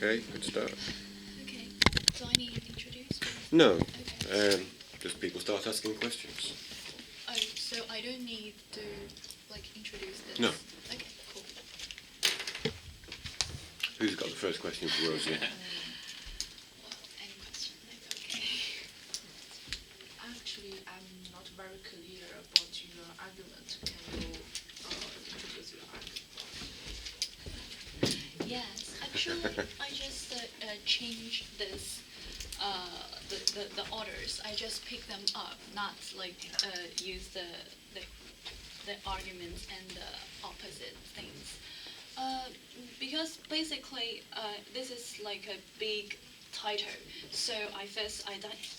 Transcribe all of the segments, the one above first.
Okay, let's start. Okay. Do I need to introduce? No, Okay. just people start asking questions. Oh, so I don't need to introduce this. No. Okay. Cool. Who's got the first question for Rosie? Well, any question? Okay. Actually, I'm not very clear about your argument. Can you introduce your argument? Yes. Actually, I just changed this. The orders. I just pick them up, not use the arguments and the opposite things. Because basically, this is like a big title. So I first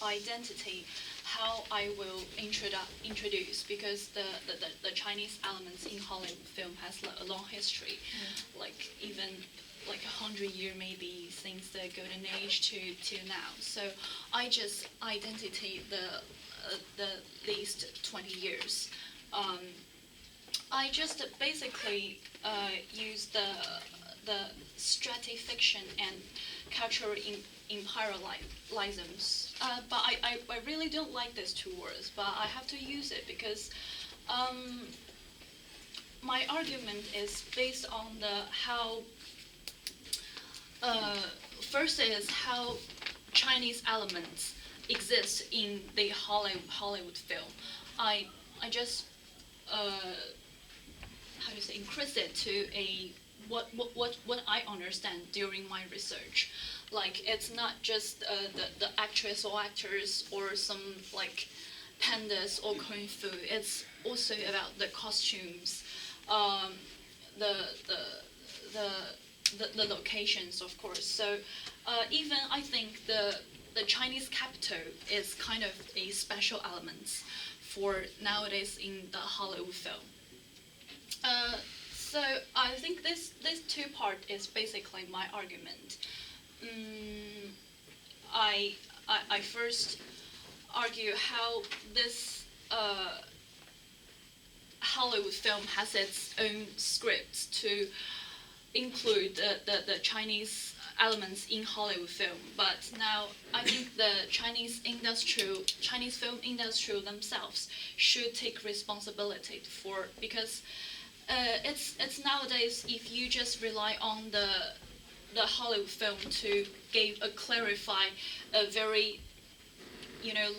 identity how I will introduce, because the Chinese elements in Hollywood film has a long history, like even like 100 years maybe since the golden age to now. So I just identity the least 20 years. I just basically use the stratification and cultural imperialisms. But I really don't like these two words, but I have to use it because my argument is based on how first is how Chinese elements exist in the Hollywood film. I just how to say increase it to a what I understand during my research. Like it's not just the actress or actors or some like pandas or kung fu. It's also about the costumes, the locations, of course. So even I think the Chinese capital is kind of a special element for nowadays in the Hollywood film. So I think this two part is basically my argument. I first argue how this Hollywood film has its own scripts to include the Chinese elements in Hollywood film, but now I think the Chinese film industry themselves should take responsibility for, because it's nowadays if you just rely on the Hollywood film to clarify a very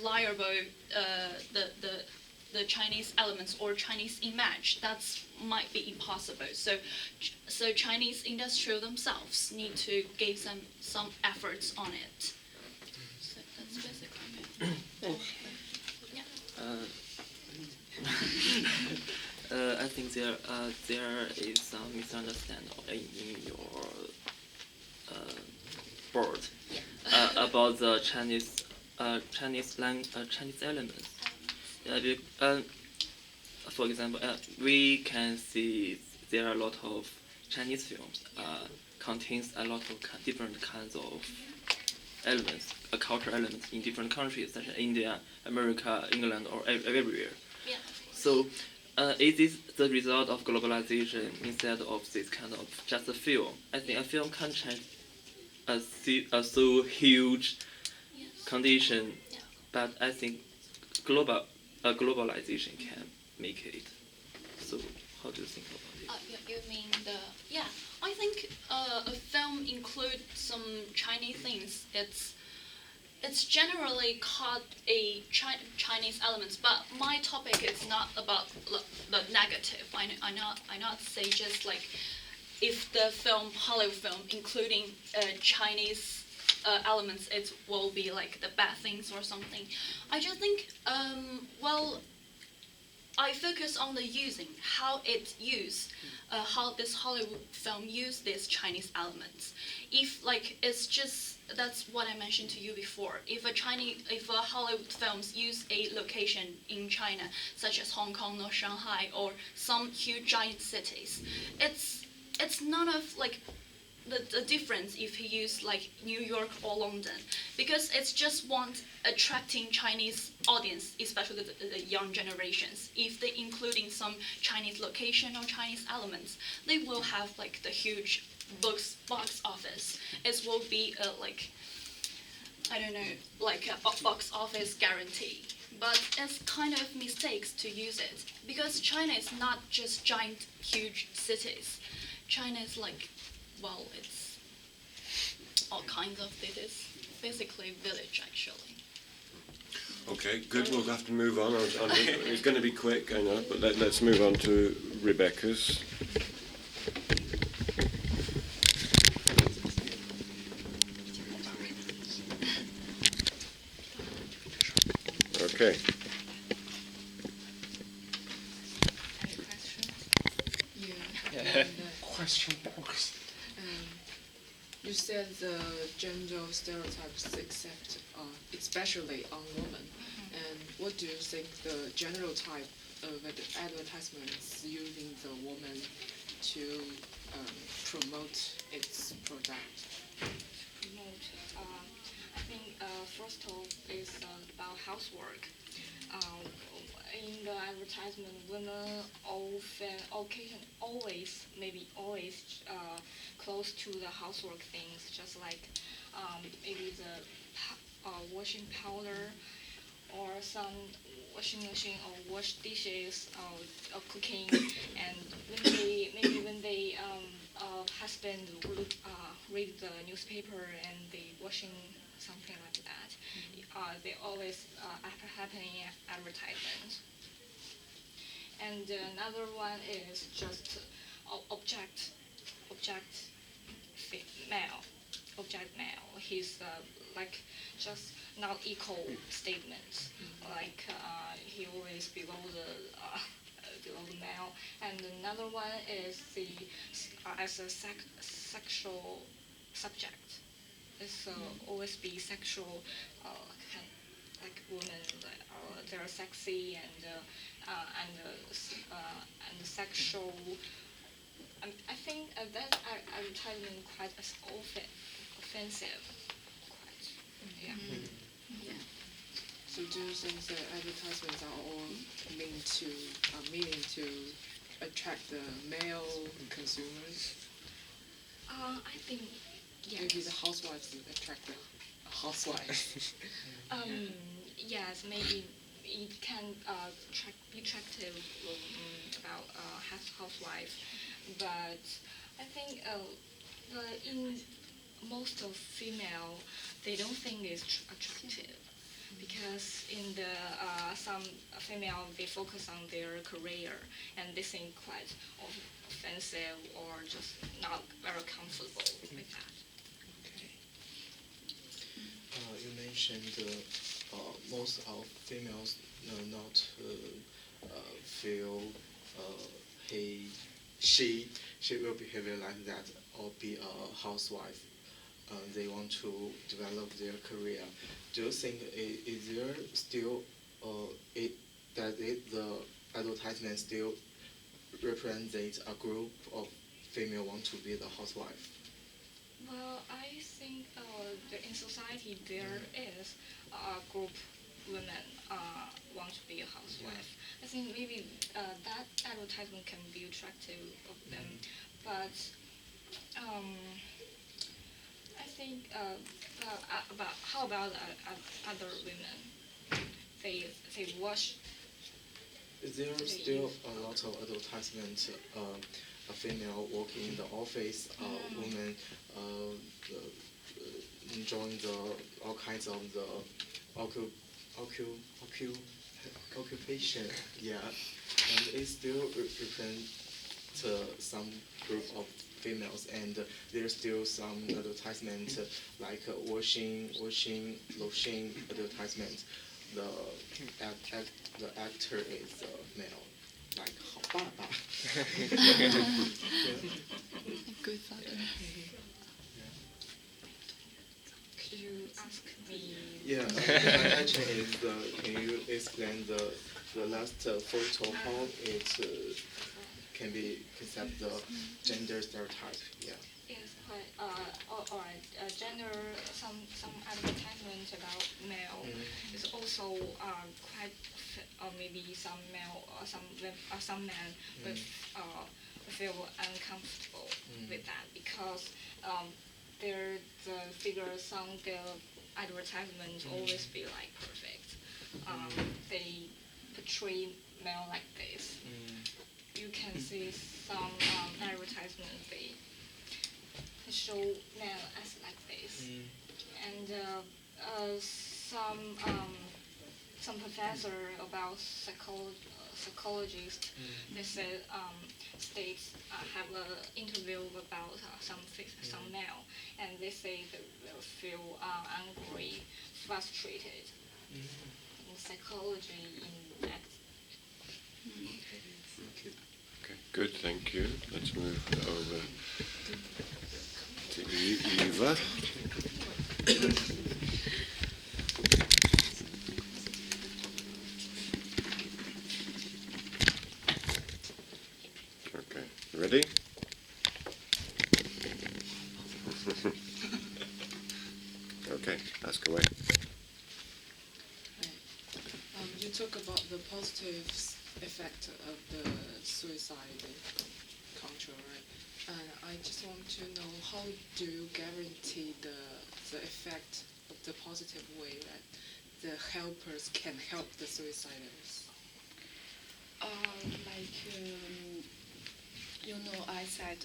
liable the Chinese elements or Chinese image, that might be impossible. So Chinese industry themselves need to give some efforts on it. So that's basically it. I think there is some misunderstanding in your board about the Chinese elements. For example, we can see there are a lot of Chinese films contains a lot of different kinds of elements, cultural elements in different countries such as India, America, England, or everywhere. Yeah. So, is this the result of globalization instead of this kind of just a film? I think a film can change a so huge condition, but I think globalization can make it. So, how do you think about it? You mean I think a film includes some Chinese things. It's generally called a Chinese elements, but my topic is not about the negative. I not say just like if the Hollywood film including Chinese elements, it will be like the bad things or something. I just think I focus on the using, how it used, how this Hollywood film used these Chinese elements. If it's just, that's what I mentioned to you before. If a Hollywood films use a location in China, such as Hong Kong or Shanghai or some huge giant cities, it's none of the difference if he use New York or London, because it's just attracting Chinese audience, especially the young generations. If they including some Chinese location or Chinese elements, they will have the huge box office. It will be like, I don't know, like a box office guarantee. But it's kind of mistakes to use it because China is not just giant, huge cities. China is like, well, it's all kinds of cities, basically village actually. Okay, good. We'll have to move on. It's going to be quick, I know, but let's move on to Rebecca's. Okay. Any questions? Yeah. Question box. You said the gender stereotypes, except especially on women. And what do you think the general type of advertisements using the woman to promote its product? Promote. I think first of all is about housework. In the advertisement, women always close to the housework things, just like maybe the washing powder or some washing machine or wash dishes or cooking, and when they husband read the newspaper and they washing something like that, they always happen in advertisements. And another one is just object male. He's like just not equal statements. Like he always below the male. And another one is the as a sexual subject. It's always be sexual, like women. They're sexy and sexual. I think that advertisement quite offensive. Yeah. So do you think the advertisements are all meaning to attract the male consumers? I think yes. Maybe the housewives attract the housewives. Yes, maybe it can be attractive about housewife, but I think in most of female, they don't think it's attractive because in the some female they focus on their career and they think quite offensive or just not very comfortable with that. Okay. You mentioned most of females not feel she will behave like that or be a housewife. They want to develop their career. Do you think is there still the advertisement still represents a group of female want to be the housewife? Well, I think in society there is a group women want to be a housewife. I think maybe that advertisement can be attractive of them, but I think about how about other women? They wash. Is there still a lot of advertisement? A female working in the office, women enjoying all kinds of the occupation, yeah, and it still represents some group of females, and there's still some advertisement like washing lotion advertisement. The actor is male, like 好爸爸. Good father. Could you ask me? Yeah, my question is, can you explain the last photo how it can be concept the gender stereotype? Yeah. Yes, quite. All right. Gender. Some advertisement about male is also quite. Maybe some male, some men with feel uncomfortable with that because the figures on the advertisements always be like perfect. They portray male like this. You can see some advertisements they show male as like this, and some professor about psychologist they said states have an interview about some male, and they say they feel angry, frustrated. In psychology, in that. Okay, good, thank you. Let's move over to Eva. Okay, ready? Okay, ask away. You talk about the positive effect of the suicide culture, right? And I just want to know, how do you guarantee the effect of the positive way that the helpers can help the suicidals? I said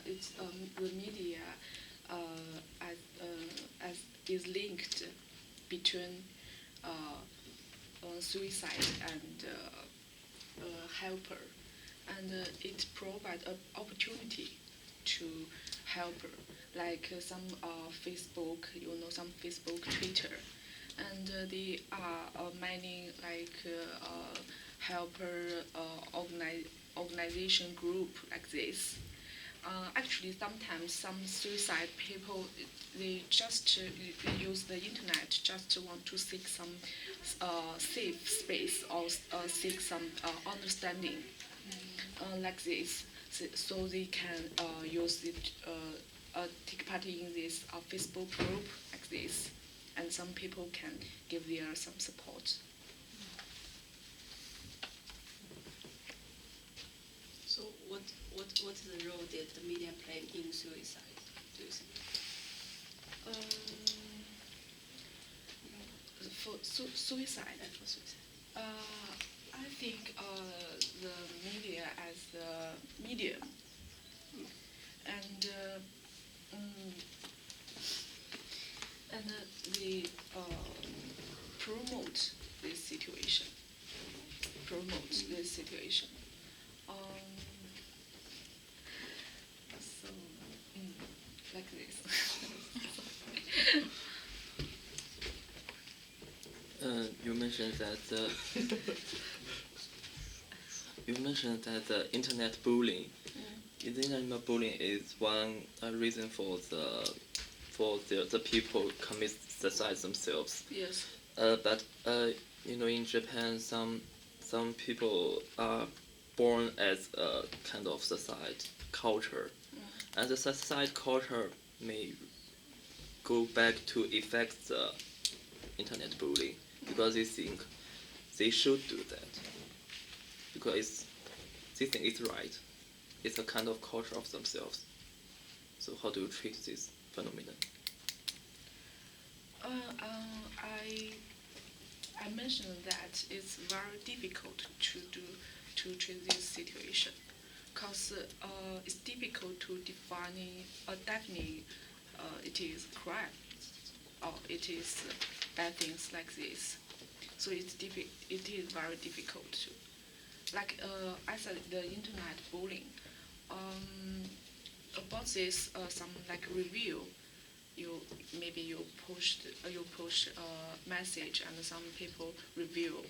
it's the media as is linked between suicide and helper, and it provides an opportunity to helper, like some Facebook, some Facebook, Twitter, and there are many like helper organization group like this. Actually, sometimes some suicide people they just use the internet just to want to seek some safe space or seek some understanding like this, so they can use it, take part in this Facebook group like this, and some people can give their some support. So what is the role that the media play in suicide, do you think? For suicide, For suicide. I think the media as the medium, and they promote this situation. So like this. You mentioned that the internet bullying. The internet bullying is one reason for the people commit suicide themselves. Yes. But in Japan, some people are born as a kind of suicide culture, and the suicide culture may go back to affect the internet bullying because they think they should do that because they think it's right. It's a kind of culture of themselves. So how do you treat this phenomenon? I mentioned that it's very difficult to treat this situation, because it's difficult to define it is crime or it is bad things like this. So it is very difficult to, like I said, the internet bullying. About this, some like review. You push a message and some people review,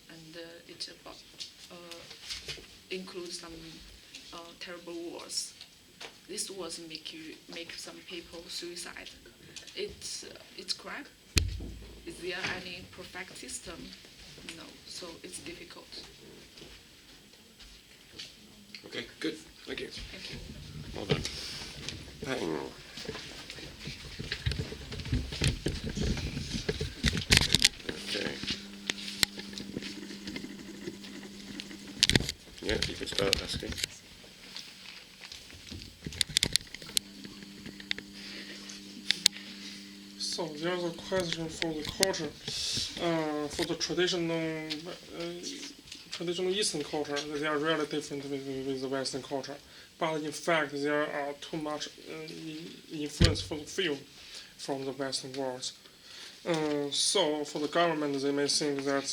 and it about includes some terrible words. This words make some people suicide. It's crime. Is there any perfect system? No. So it's difficult. Okay, good. Thank you. Thank you. Well done. Peng. Okay. Yeah, you can start asking. So there's a question for the culture. For the traditional Eastern culture, they are really different with the Western culture. But in fact, there are too much influence for the film from the Western world. So for the government, they may think that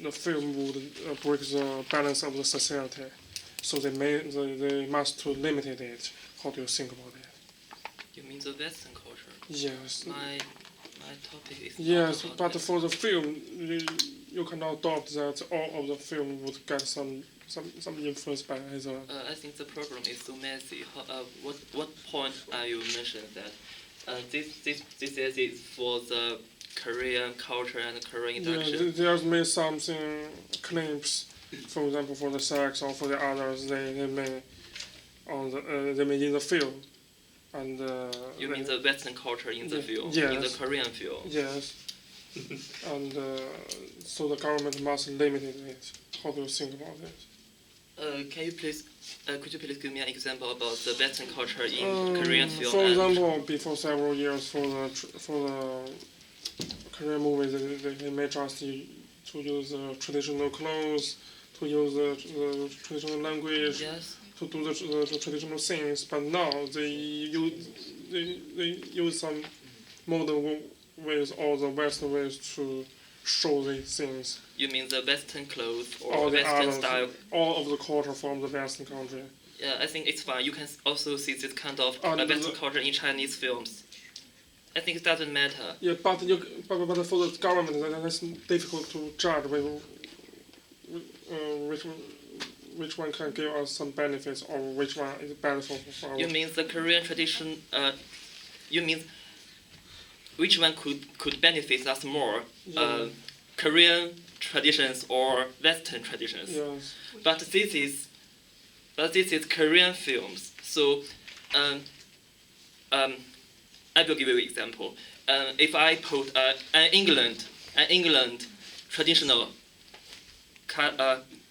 the film would break the balance of the society. So they must to limit it. How do you think about it? You mean the Western culture? Yes. My topic is Yes, not about but that. for the film, you cannot doubt that all of the film would get some influence by the. I think the problem is so messy. What point are you mentioning that? This is for the Korean culture and Korean Yeah, interaction. there's made something claims, for example, for the sex or for the others, they may they may in the film, and. You mean the Western culture in the Yeah, film, yes. in the Korean film? Yes. And so the government must limit it. How do you think about it? Can you please, could you please give me an example about the Western culture in Korean film? For and- example, before several years, for the Korean movies, they may just to use traditional clothes, to use the traditional language, Yes. to do the traditional things. But now they use some modern ways or the Western ways to show these things. You mean the Western clothes or All the Western others, style? all of the culture from the Western country. Yeah, I think it's fine. You can also see this kind of And Western culture in Chinese films. I think it doesn't matter. Yeah, but for the government, that's difficult to judge which one can give us some benefits or which one is better for our. You mean the Korean tradition? You mean which one could benefit us more? Yeah. Korean traditions or Western traditions? Yes. But this is Korean films. So, I will give you an example. If I put an England traditional,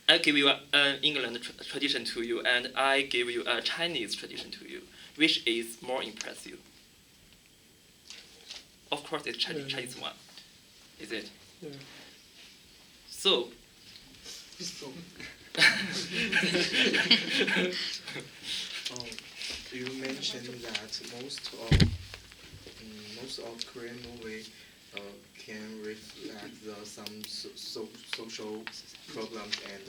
I give you an England tradition to you, and I give you a Chinese tradition to you. Which is more impressive? Of course, it's Chinese one. Is it? Yeah. So. You mentioned that most of Korean movie can reflect some social problems and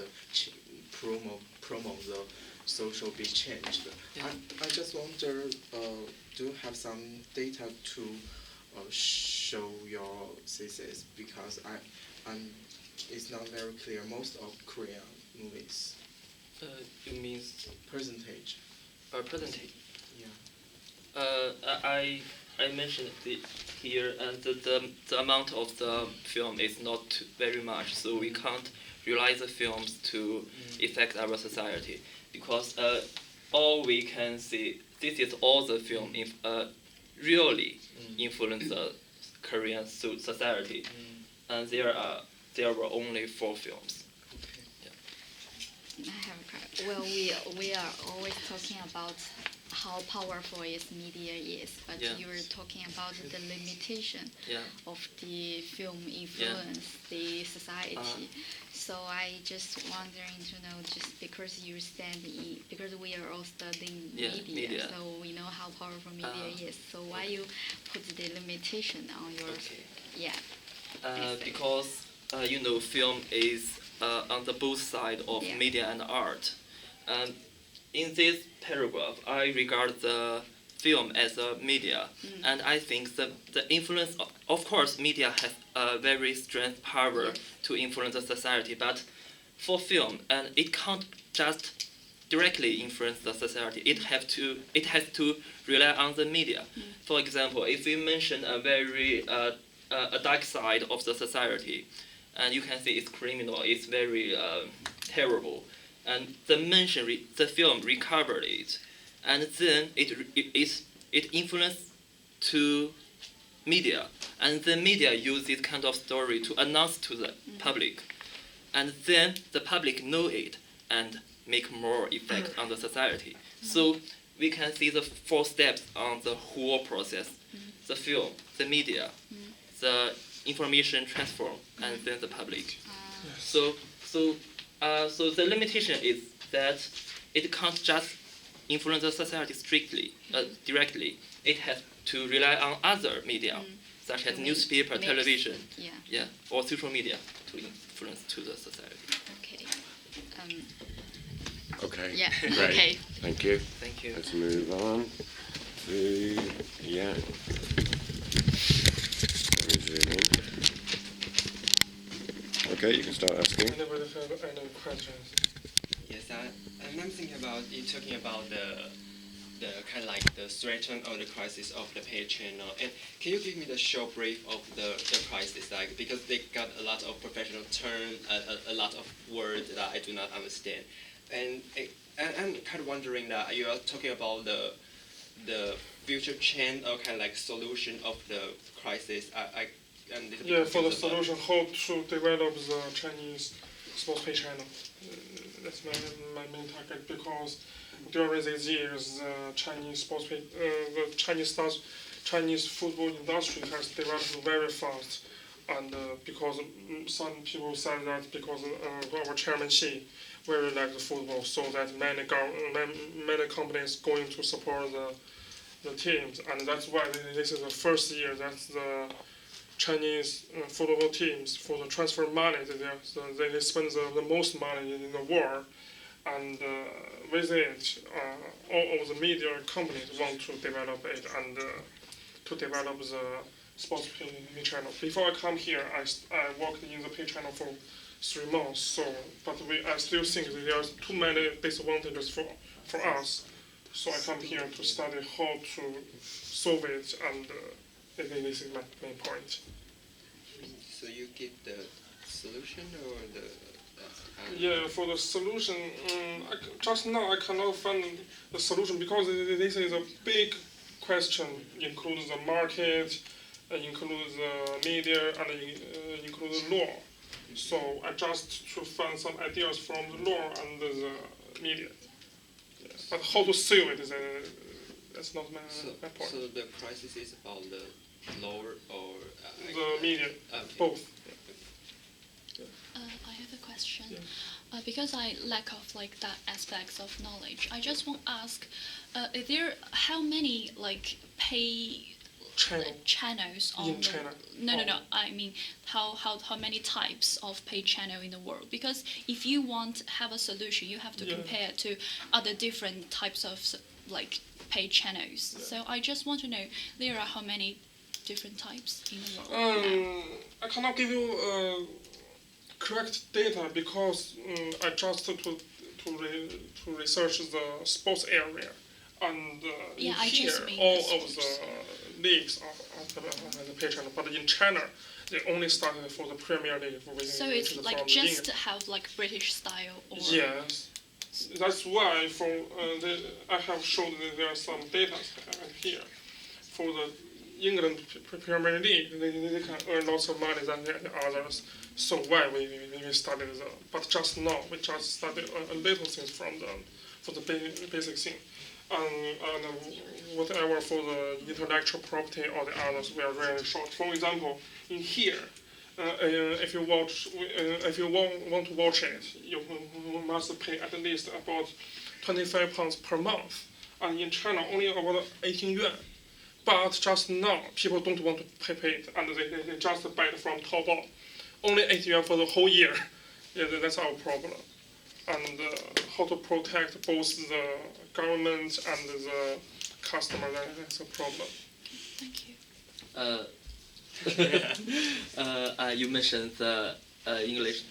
promote the social be changed. Yeah. I just wonder, do you have some data to show your thesis? Because it's not very clear. Most of Korean movies You mean percentage. percentage? Yeah. I mentioned it here, and the amount of the film is not very much, so we can't rely the films to affect our society, because all we can see, this is all the film really influence the Korean society, and there were only 4 films. I have a question. Well, we are always talking about how powerful its media is, but Yeah. you were talking about the limitation Yeah. of the film influence the society. So I just wondering to know, just because because we are all studying Yeah, media. so we know how powerful media is. So why you put the limitation on your Because film is on the both side of Yeah. media and art. In this paragraph, I regard the film as a media, and I think the influence. Of course, media has a very strong power Yes. to influence the society, but for film, and it can't just directly influence the society. It has to rely on the media. For example, if we mention a very a dark side of the society, and you can see it's criminal, it's very terrible, and the film recovered it, and then it influenced to media, and the media use this kind of story to announce to the public, and then the public know it and make more effect on the society. So we can see the 4 steps on the whole process. the film, the media, the information transfer, and then the public. So the limitation is that it can't just influence the society strictly, directly. It has to rely on other media, such as newspaper, Mix. television, Yeah. or social media to influence to the society. Okay. Okay. Yeah. Great. Okay. Thank you. Thank you. Let's move on to, yeah. Let me zoom in. Okay, you can start asking. Anybody have any questions? Yes, I'm thinking about you talking about the kind of like the threat or the crisis of the pay channel. And can you give me the short brief of the crisis? Like, because they got a lot of professional term, a lot of words that I do not understand. And I'm kind of wondering that you are talking about the future change or kind of like solution of the crisis. I'm a little bit Yeah, for the confused about- solution, how to develop the Chinese sports pay channel. That's my main target, because during these years, the Chinese sports pay, the Chinese football industry has developed very fast, and because some people said that because our chairman Xi very like the football, so that many companies going to support the teams, and that's why this is the first year that the Chinese football teams, for the transfer money, they spend the most money in the world, and with it, all of the media companies want to develop it and to develop the sports pay channel. Before I come here, I worked in the pay channel for 3 months. So, but I still think that there are too many disadvantages for us. So I come here to study how to solve it, and this is my main point. So you give the solution or the? Yeah, for the solution, just now I cannot find the solution, because this is a big question. Includes the market, includes the media, and includes law. So I just to find some ideas from the law and the media. Yes. But how to solve it is that's not my point. So the crisis is about the lower or The media, okay. both. I have a question. Yeah. Because I lack of like that aspects of knowledge, I just want to ask: is there how many like pay channels on In the, China. No. I mean, how many types of pay channel in the world? Because if you want to have a solution, you have to Yeah. compare to other different types of like pay channels. Yeah. So I just want to know there are how many different types in the world. now? I cannot give you correct data, because I just to research the sports area, and Yeah, in I here just mean all the of sports. the leagues are the pay channel. But in China, they only started for the Premier League. So it's like just to have like British style or Yes, that's why I have shown that there are some data here for the England Premier League. They can earn lots of money than the others. So why we studied but just now we just studied a little things for the basic thing, and whatever for the intellectual property or the others, we are very short. For example, in here, if you want to watch it, you must pay at least about 25 pounds per month, and in China only about 18 yuan. But just now, people don't want to pay it, and they just buy it from Taobao. Only 8 yuan for the whole year. Yeah, that's our problem. And how to protect both the government and the customer, that's a problem. Thank you. You mentioned the English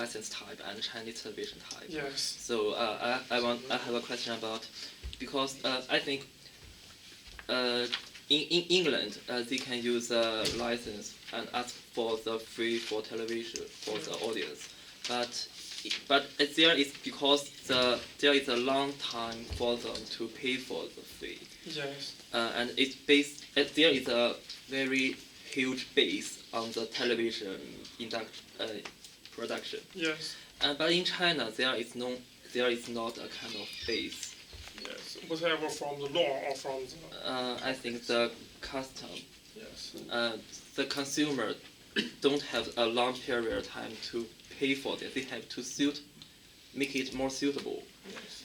license type and Chinese television type. Yes. So I have a question about, because I think in England they can use a license and ask for the free for television for the audience, but there is because there is a long time for them to pay for the fee. Yes. And it's based. There is a very huge base on the television production. Yes. But in China, there is not a kind of base. Yes, whatever from the law or from the I think the custom, yes. the consumer don't have a long period of time to pay for this. They have to make it more suitable. Yes.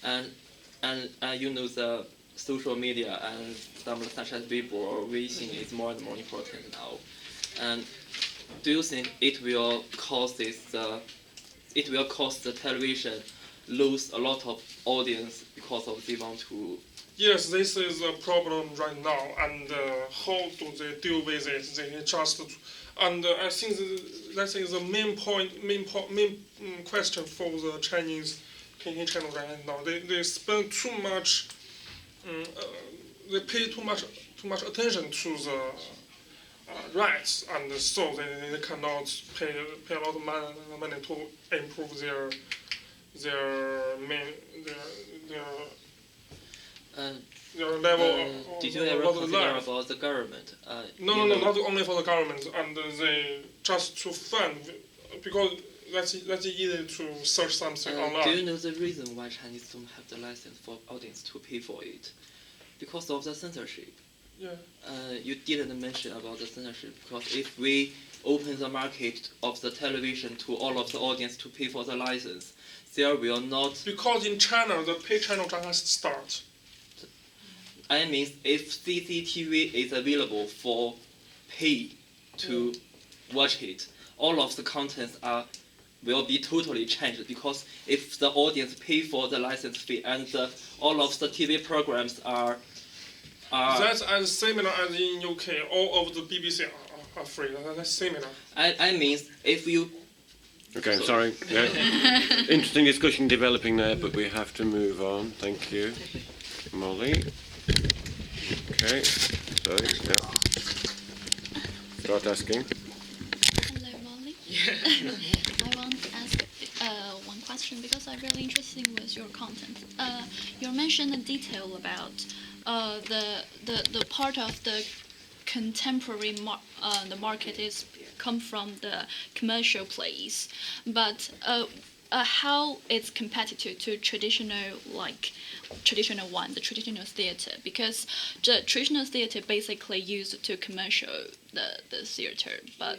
And you know, the social media and some such as Weibo or Weixin is more and more important now. And do you think it will cause the television lose a lot of audience because of they want to? Yes, this is a problem right now, and how do they deal with it? They just, and I think that is the main question for the Chinese TV channel right now. They spend too much, they pay too much attention to the rights, and so they cannot pay a lot of money to improve their level. Did you of ever of consider life. about the government? No, not only for the government, and they just to fund, because that's easy to search something online. Do you know the reason why Chinese don't have the license for audience to pay for it? Because of the censorship. Yeah. You didn't mention about the censorship, because if we open the market of the television to all of the audience to pay for the license, there will not. Because in China, the pay channel just start. I mean, if CCTV is available for pay to watch it, all of the contents will be totally changed, because if the audience pay for the license fee and all of the TV programs are That's as similar as in UK. All of the BBC are free. That's similar. I mean, if you. Okay, I'm sorry. Yeah. Interesting discussion developing there, but we have to move on. Thank you, Molly. Okay, so yeah. Start asking. Hello, Molly. I want to ask one question because I'm really interested with your content. You mentioned a detail about the part of the contemporary the market is come from the commercial plays, but how it's competitive to traditional the traditional theater, because the traditional theater basically used to commercial the theater, but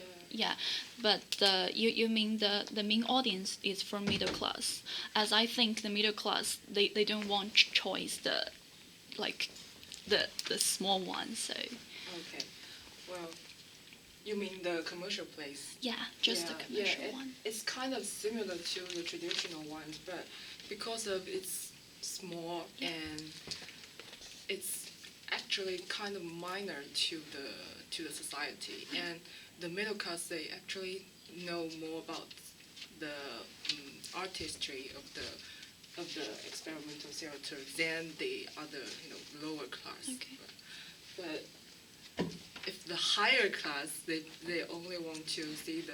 you mean the main audience is for middle class, as I think the middle class they don't want choice the small ones, so. Okay, well, you mean the commercial place? Yeah, just the commercial one. It's kind of similar to the traditional ones, but because of it's small and it's actually kind of minor to the society, and the middle class, they actually know more about the artistry of the experimental theater than the other lower class. Okay. But if the higher class, they only want to see the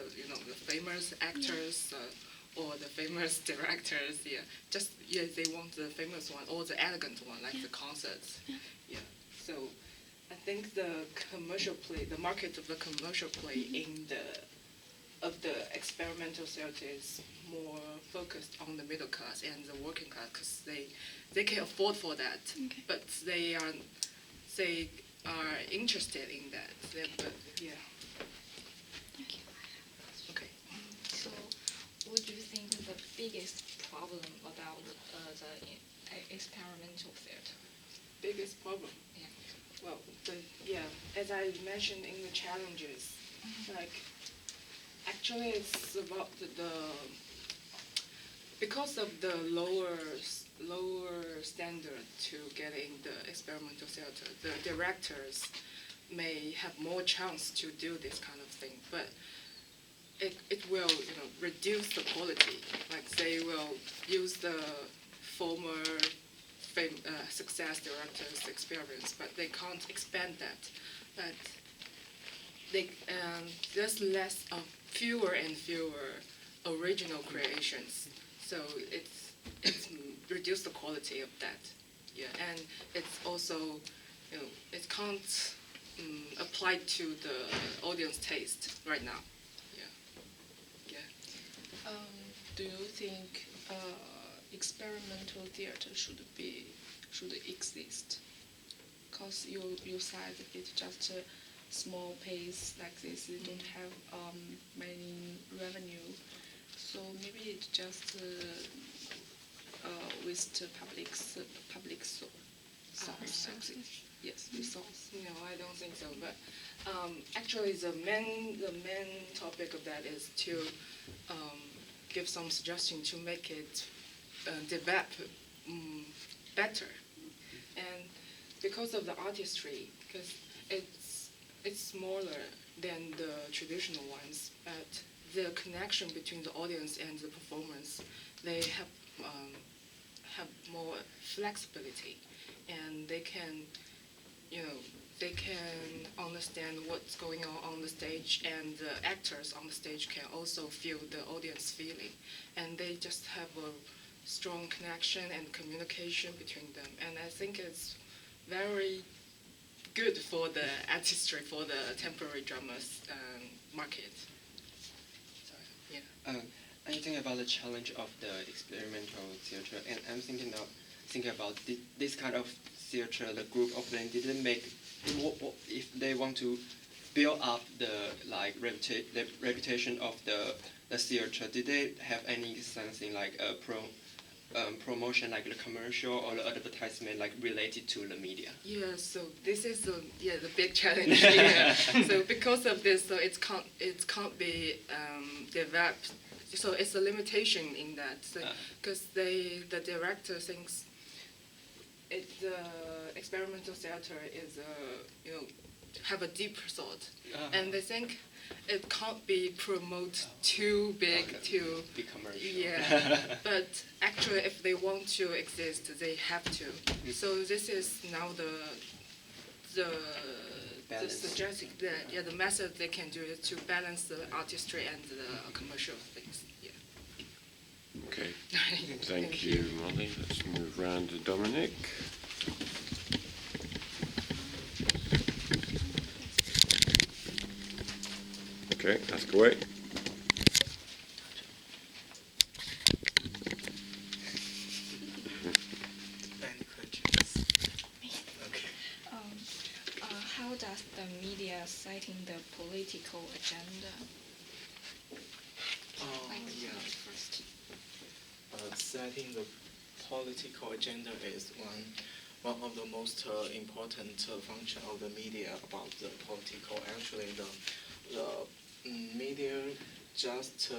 famous actors or the famous directors. They want the famous one or the elegant one, like the concerts. Yeah. So I think the commercial play, the market of the commercial play of the experimental theater is more focused on the middle class and the working class, because they can afford for that, but they are interested in that. But yeah. Thank you. Okay. So, what do you think is the biggest problem about the experimental theater? Biggest problem. Yeah. Well, as I mentioned in the challenges, actually it's about because of the lower standard to getting the experimental theater, the directors may have more chance to do this kind of thing, but it will reduce the quality. Like they will use the former success directors' experience, but they can't expand that. But there's fewer and fewer original creations, so it's reduced the quality of that. Yeah, and it's also it can't apply to the audience taste right now. Yeah. Do you think experimental theater should exist. Cause you said it's just a small place like this. They don't have many revenue, so maybe it just waste public source. Yes, resource. No, I don't think so. But actually, the main topic of that is to give some suggestion to make it develop better, and because of the artistry, because it's smaller than the traditional ones, but the connection between the audience and the performance, they have more flexibility, and they can, they can understand what's going on the stage, and the actors on the stage can also feel the audience feeling, and they just have a strong connection and communication between them, and I think it's very good for the artistry, for the temporary dramas market. So, yeah. I'm thinking about the challenge of the experimental theater, and I'm thinking about this kind of theater. The group of them didn't make if they want to build up the the reputation of the theater. Did they have something like a promotion, like the commercial or the advertisement, like related to the media? Yeah, so this is the big challenge here. So because of this, so it can't be developed. So it's a limitation in that, because the director thinks the experimental theater is have a deep thought, and they think it can't be promoted too big to be commercial. Yeah, but actually, if they want to exist, they have to. So this is now the suggesting that the method they can do is to balance the artistry and the commercial things. Yeah. Okay. Thank you, Molly. Let's move round to Dominic. Okay, ask away. Any questions? Okay. How does the media citing the political agenda? Yeah. First. Setting the political agenda is one of the most important function of the media about the political. Actually, the media just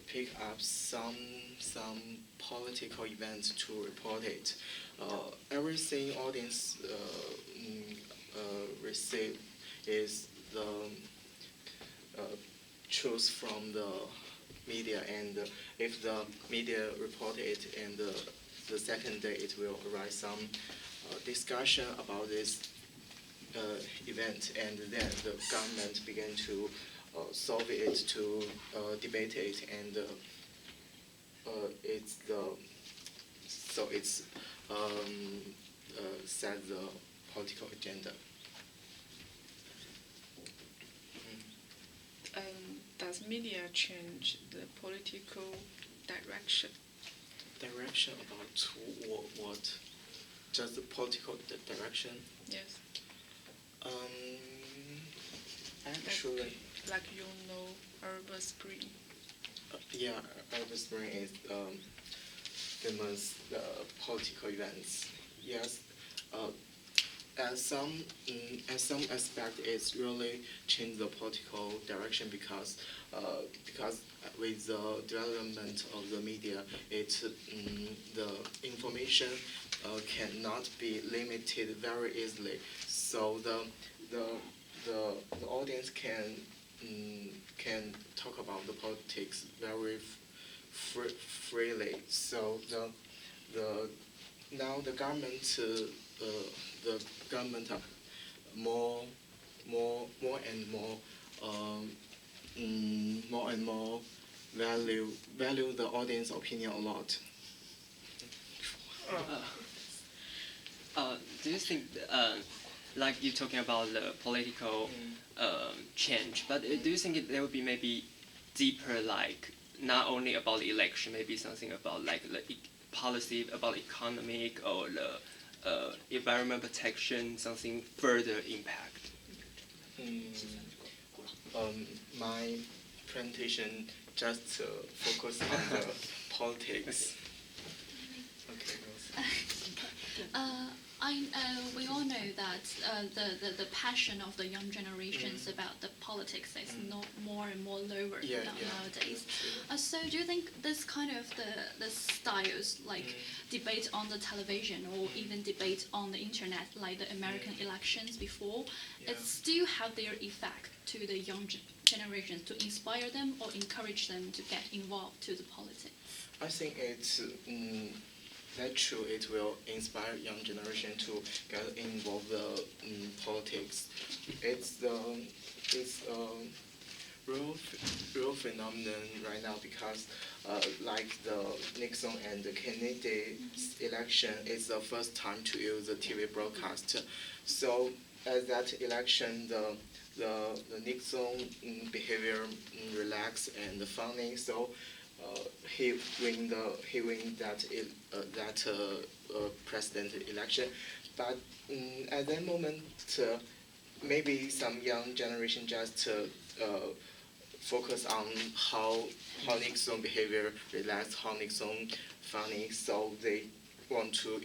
pick up some political events to report it. Everything audience receive is the choose from the media, and if the media report it, and the second day it will arise some discussion about this event, and then the government begin to solve it, to debate it, and it's set the political agenda. Does media change the political direction? Direction about what? Just the political direction? Yes. Actually, like Arab Spring. Yeah, Arab Spring is famous political events. Yes, as some aspect, it's really changed the political direction because with the development of the media, the information cannot be limited very easily. So the audience can talk about the politics very freely. So now the government more and more value the audience opinion a lot. Do you think, like you're talking about the political change, but do you think there will be maybe deeper, like not only about the election, maybe something about like the policy about economic or the environment protection, something further impact. My presentation just focus on the politics. Okay, Rose. We all know that the passion of the young generations about the politics is not more and more lower nowadays. So do you think this kind of the styles like debate on the television or even debate on the internet, like the American elections before, it still have their effect to the young generations to inspire them or encourage them to get involved to the politics? I think it's that's true. It will inspire young generation to get involved in politics. It's real phenomenon right now because like the Nixon and the Kennedy election is the first time to use the TV broadcast. So at that election, the Nixon behavior relaxed and funny. So he win that president election, but at that moment maybe some young generation just focus on how Nixon behavior relaxed, how Nixon funny, so they want to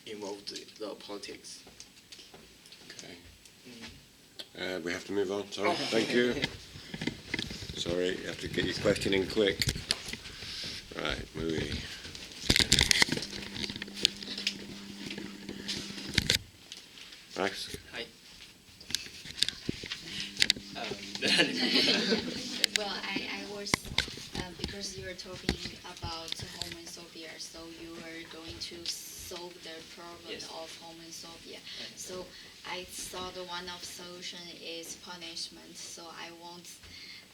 involve the politics. Okay. We have to move on. Sorry. Thank you. Sorry, you have to get your question in quick. Right, movie. Max? Hi. Well, I was, because you were talking about homophobia, so you were going to solve the problem Yes. of homophobia. So I thought one of solution is punishment. So I want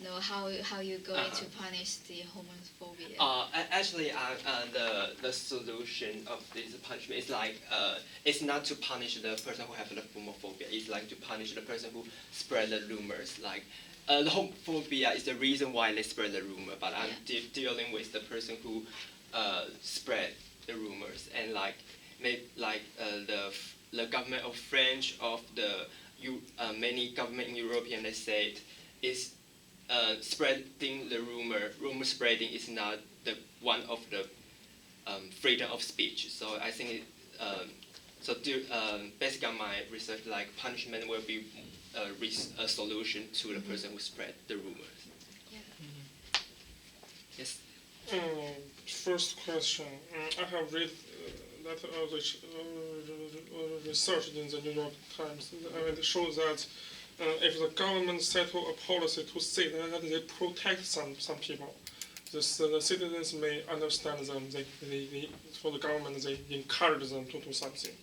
know how you're going to punish the homophobia. Actually, the solution of this punishment is like it's not to punish the person who have the homophobia. It's like to punish the person who spread the rumors. Like the homophobia is the reason why they spread the rumor, but I'm dealing with the person who spread the rumors, and like the government of French of the many government in European they said is. Spreading the rumor spreading is not the one of the freedom of speech. So I think based on my research, like punishment will be a solution to the person who spread the rumors. Yeah. Yes. First question. I have read that research in the New York Times, and it shows that if the government settle a policy to say that they protect some people, the citizens may understand them. For the government, they encourage them to do something.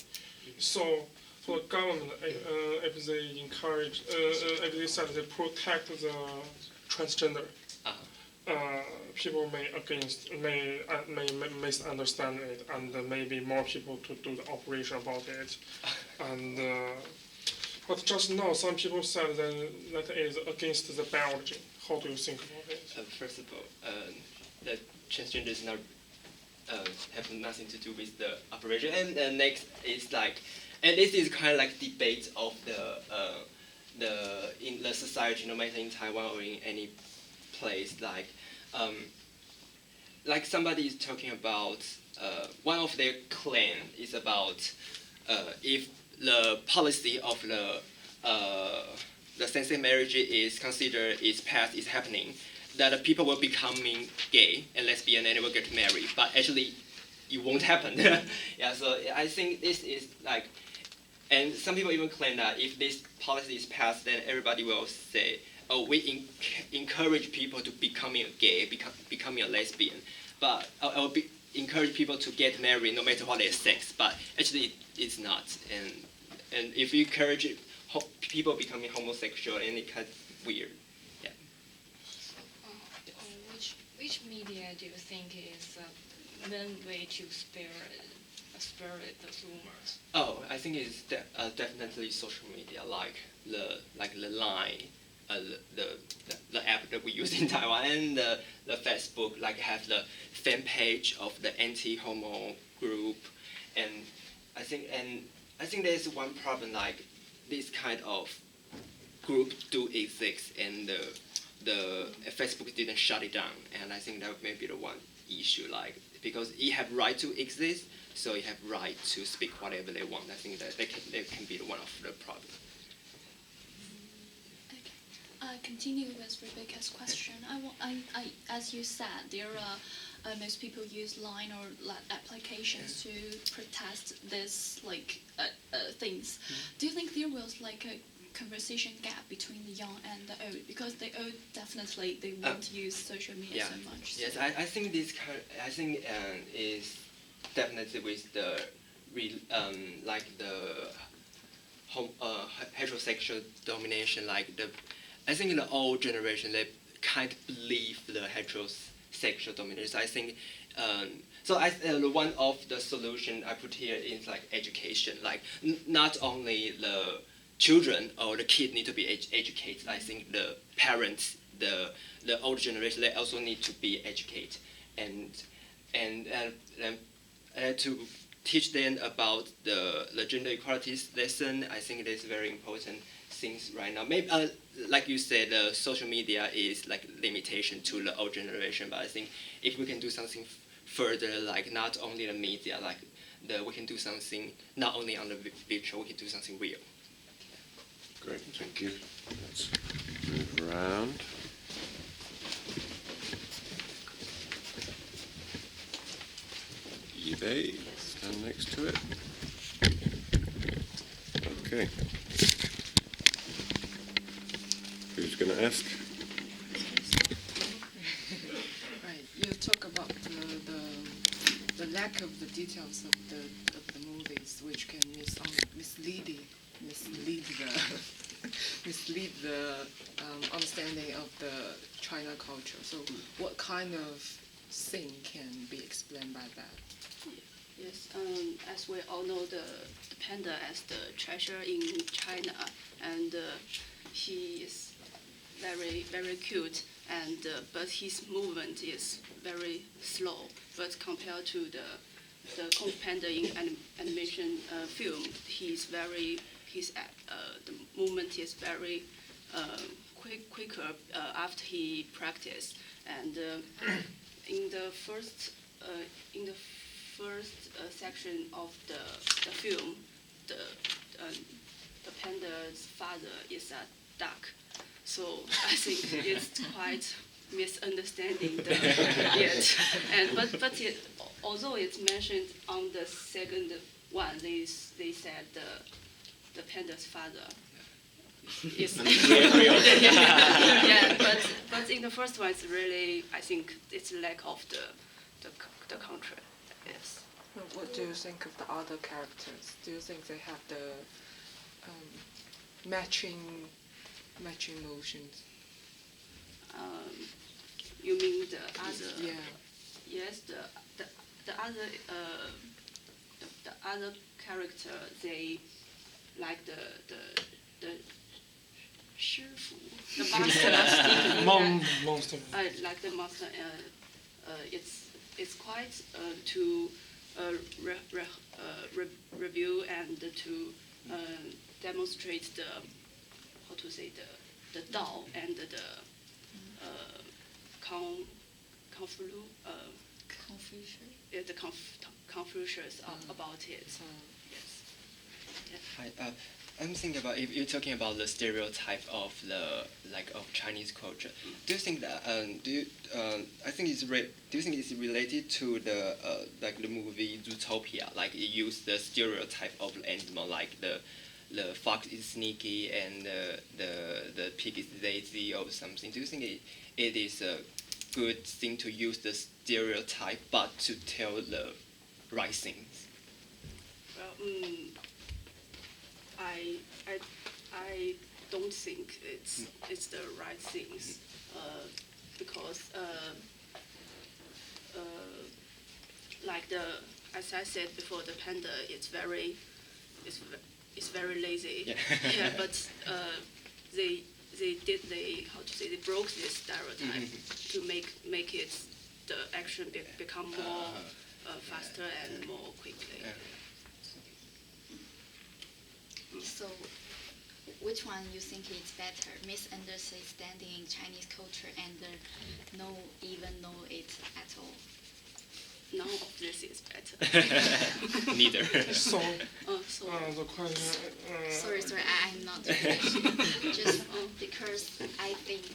So for the government, if they encourage, if they said they protect the transgender, people may misunderstand it, and maybe more people to do the operation about it, and. But just now, some people said that is against the biology. How do you think about it? First of all, the transgender does not have nothing to do with the operation. And next is like, and this is kind of like debate of the in the society, no matter in Taiwan or in any place. Like somebody is talking about one of their claim is about if the policy of the same-sex marriage is considered is passed is happening, that people will becoming gay and lesbian and they will get married. But actually, it won't happen. Yeah. So I think this is like, and some people even claim that if this policy is passed, then everybody will say, "Oh, we encourage people to becoming a gay, becoming a lesbian." But I will encourage people to get married no matter what their sex. But actually, it's not. And if you encourage people becoming homosexual, and it kind of weird. Yeah. Which media do you think is the main way to spread the rumors? Oh, I think it's definitely social media, like the Line, the app that we use in Taiwan, and the Facebook like have the fan page of the anti-homo group, and I think there's one problem, like this kind of group do exist, and the Facebook didn't shut it down, and I think that may be the one issue, like because it have right to exist, so it have right to speak whatever they want. I think that they can be one of the problems. Continue with Rebecca's question. As you said, there are most people use Line or applications to protest this things. Do you think there was like a conversation gap between the young and the old? Because the old definitely they won't use social media so much. Yes, I think this is definitely with the like the heterosexual domination, like I think in the old generation they can't believe the heterosexual domination. I think so. One of the solution I put here is like education. Like not only the children or the kid need to be educated. I think the parents, the old generation, they also need to be educated and to teach them about the gender equality lesson. I think it is very important things right now. Maybe like you said, social media is like limitation to the old generation. But I think if we can do something further, like not only the media, like we can do something not only on the virtual, we can do something real. Great, thank you. Let's move around. eBay, stand next to it. Okay. Who's going to ask? Right. You talk about the lack of the details of the movies, which can mislead the understanding of the China culture. So, what kind of thing can be explained by that? Yes, as we all know, the panda as the treasure in China, and he is very, very cute, and but his movement is very slow. But compared to the Kung Fu Panda in animation film, the movement is very quicker after he practiced. And in the first section of the film, the panda's father is a duck. So I think it's quite misunderstanding yet. And but although it's mentioned on the second one, they said the panda's father is yeah, but in the first one, it's really, I think it's lack of the country. Yes. What do you think of the other characters? Do you think they have the matching motions? You mean the other? Yeah. Yes, the other character, they like the 师傅, the master. Monster. Like the master. It's quite to review and to demonstrate the Dao and the Confucius about it. Yes. Hi, I'm thinking about if you're talking about the stereotype of of Chinese culture. Do you think that do you think it's related to the the movie Zootopia? Like it used the stereotype of animal, like the fox is sneaky and the pig is lazy or something. Do you think it is a good thing to use the stereotype but to tell the right things? Well, I don't think it's the right things because like as I said before, the panda it's very lazy. Yeah. Yeah, but they broke this stereotype to make it the action become more faster and more quickly. So, which one you think is better? Misunderstanding Chinese culture and no even know it at all? None of this is better. Neither. So, So the question. Sorry, I'm not finished. Just because I think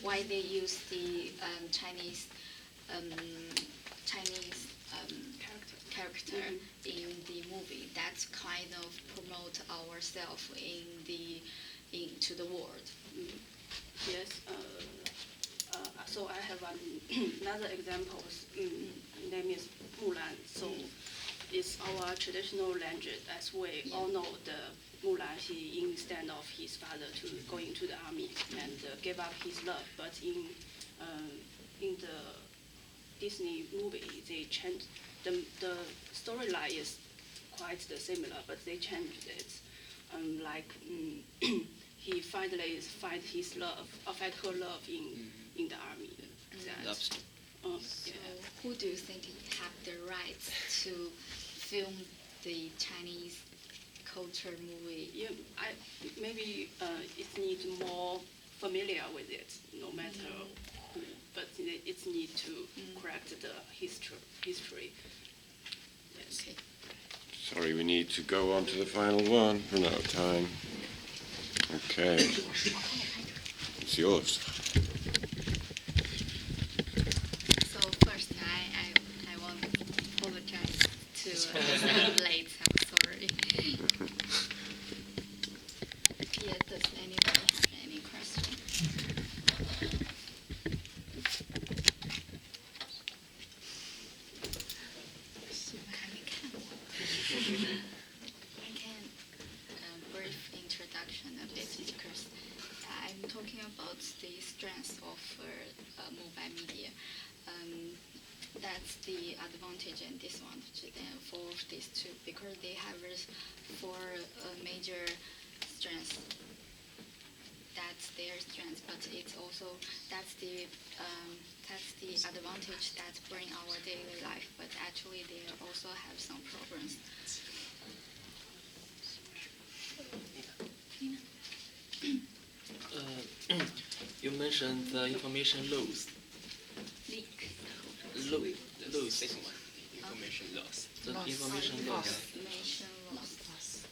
why they use the Chinese character in the movie, that's kind of promote ourselves into the world. yes. So I have another example. Name is Mulan. So it's our traditional language, as we all know. The Mulan, he instead of his father to go into the army and give up his love, but in the Disney movie, they changed the storyline is quite the similar, but they changed it. He finally find her love in the army. That's So who do you think have the rights to film the Chinese culture movie? Yeah, maybe it needs more familiar with it, no matter who, but it needs to correct the history. Yes. Okay. Sorry, we need to go on to the final one. Run out of time. Okay. It's yours. So first, I want to apologize to I'm late. I'm sorry. Yeah, does anybody have any question? I can brief introduction a bit because I'm talking about the strength of mobile media. That's the advantage and disadvantage for these two because they have four major strengths. That's their strength, but it's also that's the advantage that bring our daily life. But actually, they also have some problems. You mentioned the information loss. Leak. Lose. Second one, information loss. The information loss. Information loss.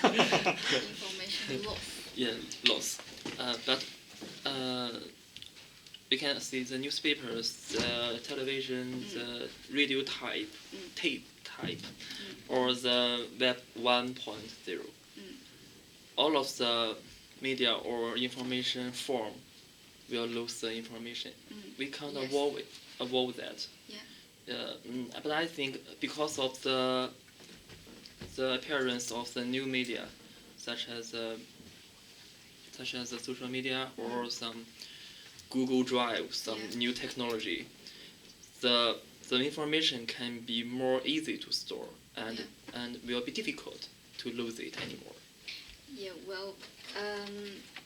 Information loss. Yeah, loss. But we can see the newspapers, the television, the radio tape type, or the web 1.0. All of the media or information form will lose the information. We can't Yes. avoid that. Yeah. But I think because of the appearance of the new media, such as the social media or some Google Drive, some new technology, the information can be more easy to store and will be difficult to lose it anymore. Yeah. Well,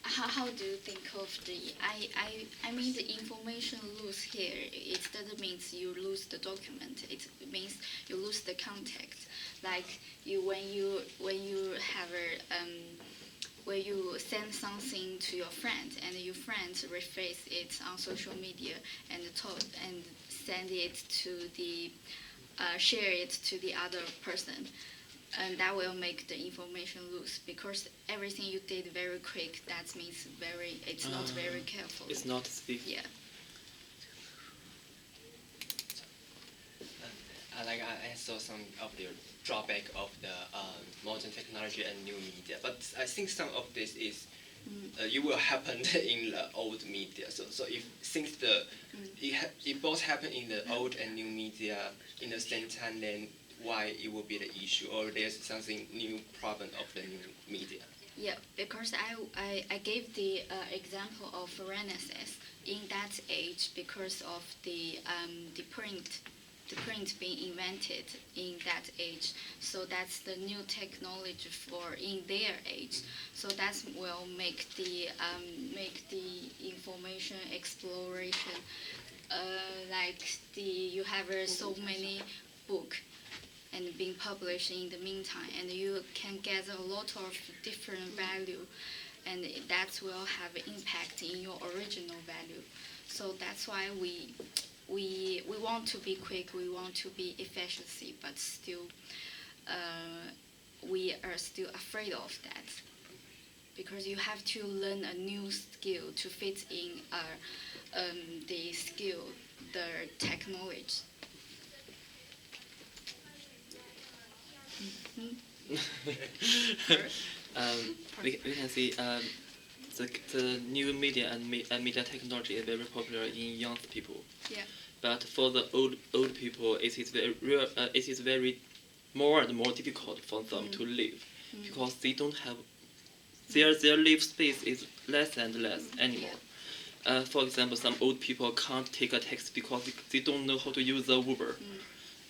how do you think of the? I mean the information loss here. It doesn't mean you lose the document. It means you lose the context. Like when you have where you send something to your friend and your friend rephrase it on social media and send it to the share it to the other person. And that will make the information loose because everything you did very quick. That means it's not very careful. It's not speak. Yeah. I saw some of the drawback of the modern technology and new media, but I think some of this is it will happen in the old media. So if since it both happen in the old and new media in the same time, then why it will be the issue, or there's something new problem of the new media? Yeah, because I gave the example of Renaissance in that age because of the print the print being invented in that age. So that's the new technology for in their age. So that will make the information exploration like you have so many book and being published in the meantime, and you can gather a lot of different value, and that will have an impact in your original value. So that's why we want to be quick, we want to be efficiency, but still we are still afraid of that, because you have to learn a new skill to fit in the skill, the technology. We can see the new media and media technology is very popular in young people. Yeah. But for the old people, it is very more and more difficult for them to live, because they don't have their life space is less and less anymore. For example, some old people can't take a taxi because they don't know how to use the Uber,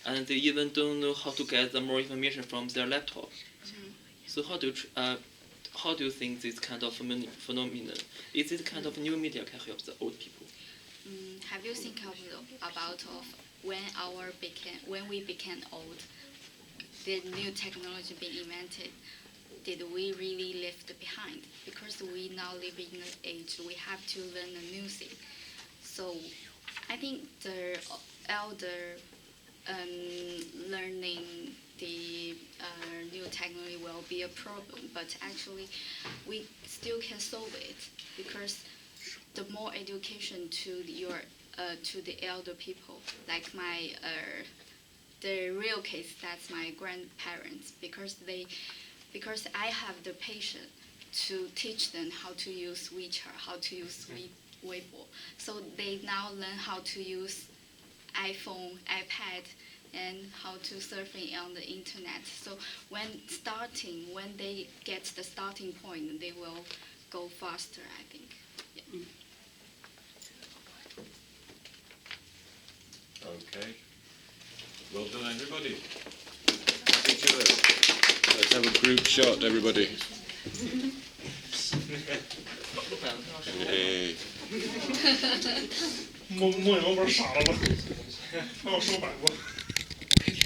and they even don't know how to get the more information from their laptop. So how do you think this kind of phenomenon, is this kind of new media can help the old people? Have you think about when we became old, the new technology being invented? Did we really left behind? Because we now live in an age we have to learn a new thing. So I think the elder learning the new technology will be a problem, but actually we still can solve it, because the more education to the elder people, like the real case, that's my grandparents, because I have the patience to teach them how to use WeChat, how to use Weibo. So they now learn how to use iPhone, iPad, and how to surfing on the internet. So when they get the starting point, they will go faster, I think. Yeah. Okay. Well done, everybody. Thank each other. Let's have a group shot, everybody. Hey. 莫言老板傻了吧？还要说白话。